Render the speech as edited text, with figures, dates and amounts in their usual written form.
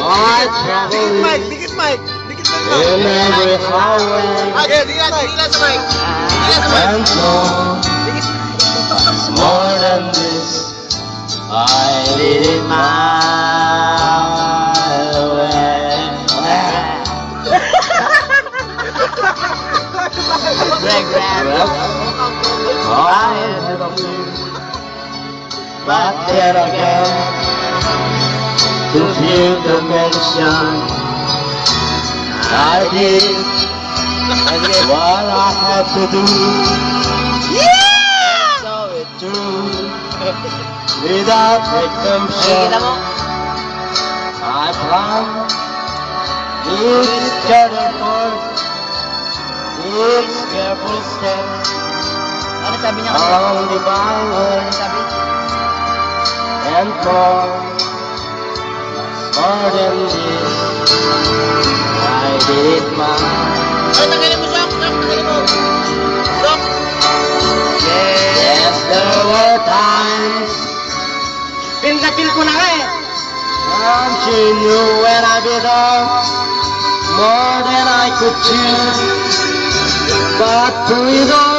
I travel Dikit mic. in every highway Dikitan sa mic. and more. More than this, I did it my way. I had a few, but then again, to feel the mention, I did what I had to do. So it through, without redemption, I plan each scattered forth, each careful step Ano sabi niya kasi? along the byway, Ano sabi? and for more than this, I did it my Ay, tanggalin mo, Sok. Tanggalin mo. Sok. Yes, there were times Pin ko na nga eh. and she knew when I bit off more than I could chew. But through it all,